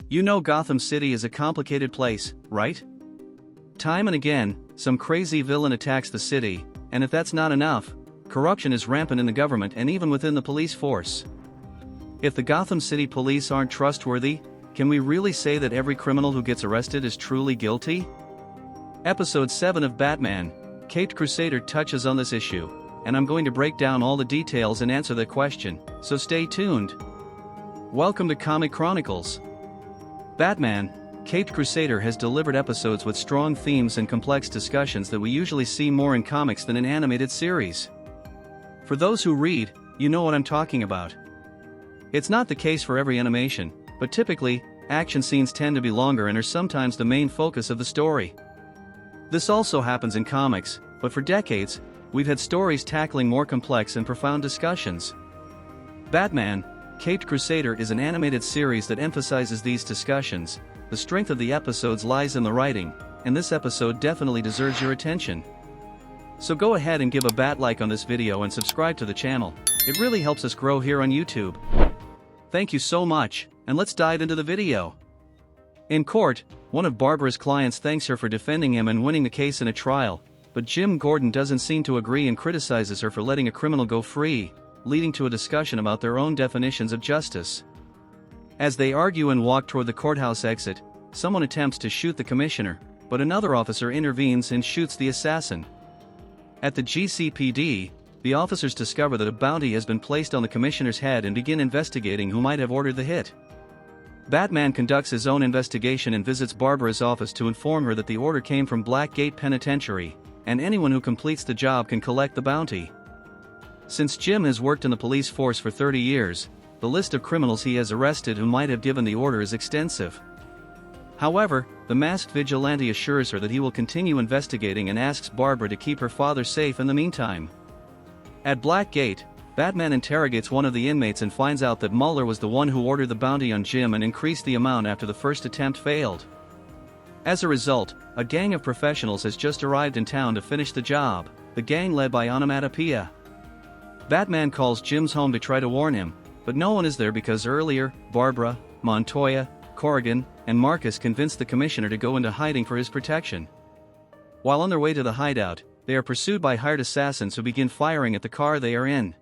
You know Gotham City is a complicated place, right? Time and again, some crazy villain attacks the city, and if that's not enough, corruption is rampant in the government and even within the police force. If the Gotham City police aren't trustworthy, can we really say that every criminal who gets arrested is truly guilty? Episode 7 of Batman Caped Crusader touches on this issue, and I'm going to break down all the details and answer that question, so stay tuned. Welcome to Comic Chronicles. Batman Caped Crusader has delivered episodes with strong themes and complex discussions that we usually see more in comics than in animated series. For those who read, you know what I'm talking about. It's not the case for every animation, but typically, action scenes tend to be longer and are sometimes the main focus of the story. This also happens in comics, but for decades, we've had stories tackling more complex and profound discussions. Batman Caped Crusader is an animated series that emphasizes these discussions. The strength of the episodes lies in the writing, and this episode definitely deserves your attention. So go ahead and give a bat like on this video and subscribe to the channel. It really helps us grow here on YouTube. Thank you so much, and let's dive into the video. In court, one of Barbara's clients thanks her for defending him and winning the case in a trial, but Jim Gordon doesn't seem to agree and criticizes her for letting a criminal go free, leading to a discussion about their own definitions of justice. As they argue and walk toward the courthouse exit, someone attempts to shoot the commissioner, but another officer intervenes and shoots the assassin. At the GCPD, the officers discover that a bounty has been placed on the commissioner's head and begin investigating who might have ordered the hit. Batman conducts his own investigation and visits Barbara's office to inform her that the order came from Blackgate Penitentiary, and anyone who completes the job can collect the bounty. Since Jim has worked in the police force for 30 years, the list of criminals he has arrested who might have given the order is extensive. However, the masked vigilante assures her that he will continue investigating and asks Barbara to keep her father safe in the meantime. At Blackgate, Batman interrogates one of the inmates and finds out that Muller was the one who ordered the bounty on Jim and increased the amount after the first attempt failed. As a result, a gang of professionals has just arrived in town to finish the job, the gang led by Onomatopoeia. Batman calls Jim's home to try to warn him, but no one is there because earlier, Barbara, Montoya, Corrigan, and Marcus convinced the commissioner to go into hiding for his protection. While on their way to the hideout, they are pursued by hired assassins who begin firing at the car they are in.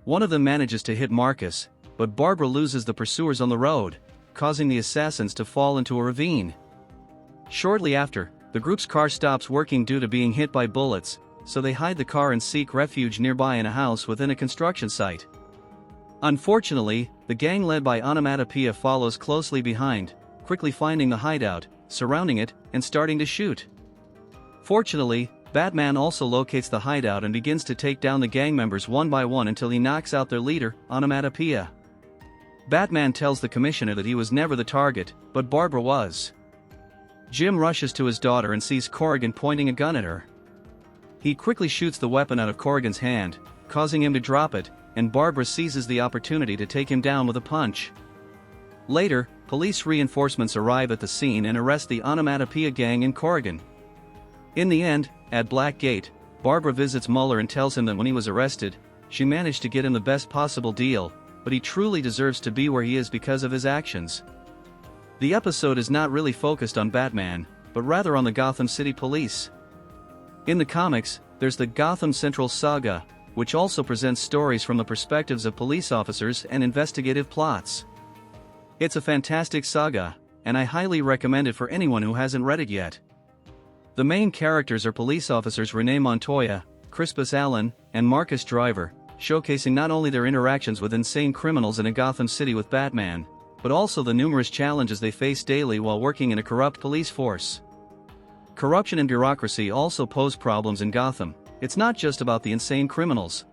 One of them manages to hit Marcus, but Barbara loses the pursuers on the road, causing the assassins to fall into a ravine. Shortly after, the group's car stops working due to being hit by bullets, so they hide the car and seek refuge nearby in a house within a construction site. Unfortunately, the gang led by Onomatopoeia follows closely behind, quickly finding the hideout, surrounding it, and starting to shoot. Fortunately, Batman also locates the hideout and begins to take down the gang members one by one until he knocks out their leader, Onomatopoeia. Batman tells the commissioner that he was never the target, but Barbara was. Jim rushes to his daughter and sees Corrigan pointing a gun at her. He quickly shoots the weapon out of Corrigan's hand, causing him to drop it, and Barbara seizes the opportunity to take him down with a punch. Later, police reinforcements arrive at the scene and arrest the Onomatopoeia gang and Corrigan. In the end, at Blackgate, Barbara visits Muller and tells him that when he was arrested, she managed to get him the best possible deal, but he truly deserves to be where he is because of his actions. The episode is not really focused on Batman, but rather on the Gotham City police. In the comics, there's the Gotham Central Saga, which also presents stories from the perspectives of police officers and investigative plots. It's a fantastic saga, and I highly recommend it for anyone who hasn't read it yet. The main characters are police officers Renee Montoya, Crispus Allen, and Marcus Driver, showcasing not only their interactions with insane criminals in a Gotham City with Batman, but also the numerous challenges they face daily while working in a corrupt police force. Corruption and bureaucracy also pose problems in Gotham. It's not just about the insane criminals.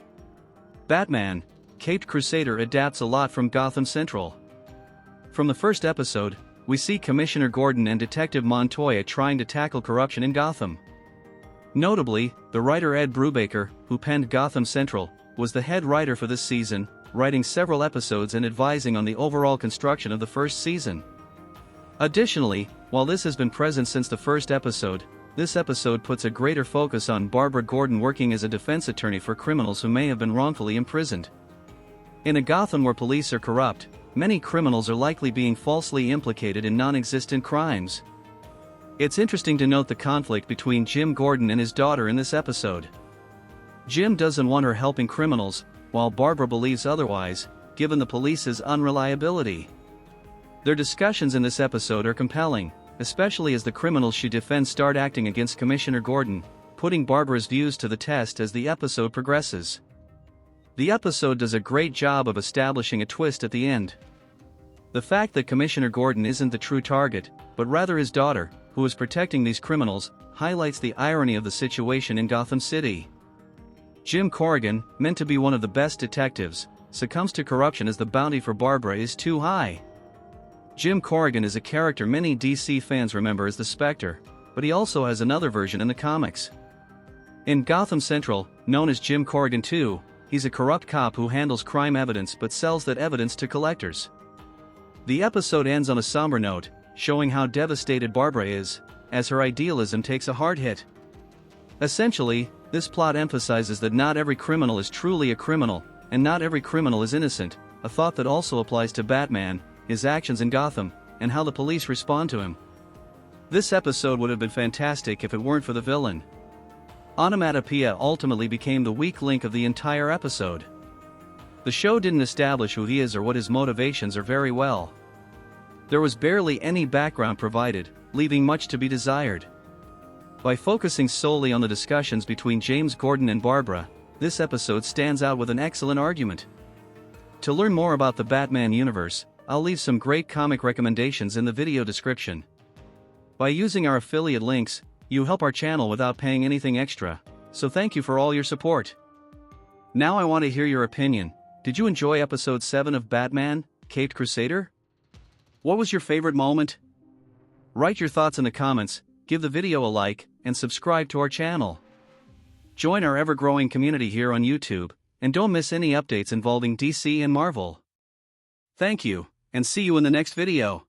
Batman Caped Crusader adapts a lot from Gotham Central. From the first episode, we see Commissioner Gordon and Detective Montoya trying to tackle corruption in Gotham. Notably, the writer Ed Brubaker, who penned Gotham Central, was the head writer for this season, writing several episodes and advising on the overall construction of the first season. Additionally, while this has been present since the first episode, this episode puts a greater focus on Barbara Gordon working as a defense attorney for criminals who may have been wrongfully imprisoned. In a Gotham where police are corrupt, many criminals are likely being falsely implicated in non-existent crimes. It's interesting to note the conflict between Jim Gordon and his daughter in this episode. Jim doesn't want her helping criminals, while Barbara believes otherwise, given the police's unreliability. Their discussions in this episode are compelling, especially as the criminals she defends start acting against Commissioner Gordon, putting Barbara's views to the test as the episode progresses. The episode does a great job of establishing a twist at the end. The fact that Commissioner Gordon isn't the true target, but rather his daughter, who is protecting these criminals, highlights the irony of the situation in Gotham City. Jim Corrigan, meant to be one of the best detectives, succumbs to corruption as the bounty for Barbara is too high. Jim Corrigan is a character many DC fans remember as the Spectre, but he also has another version in the comics. In Gotham Central, known as Jim Corrigan 2, he's a corrupt cop who handles crime evidence but sells that evidence to collectors. The episode ends on a somber note, showing how devastated Barbara is, as her idealism takes a hard hit. Essentially, this plot emphasizes that not every criminal is truly a criminal, and not every criminal is innocent, a thought that also applies to Batman, his actions in Gotham, and how the police respond to him. This episode would have been fantastic if it weren't for the villain. Onomatopoeia ultimately became the weak link of the entire episode. The show didn't establish who he is or what his motivations are very well. There was barely any background provided, leaving much to be desired. By focusing solely on the discussions between James Gordon and Barbara, this episode stands out with an excellent argument. To learn more about the Batman universe, I'll leave some great comic recommendations in the video description. By using our affiliate links, you help our channel without paying anything extra, so thank you for all your support. Now I want to hear your opinion. Did you enjoy episode 7 of Batman Caped Crusader? What was your favorite moment? Write your thoughts in the comments, give the video a like, and subscribe to our channel. Join our ever-growing community here on YouTube, and don't miss any updates involving DC and Marvel. Thank you, and see you in the next video.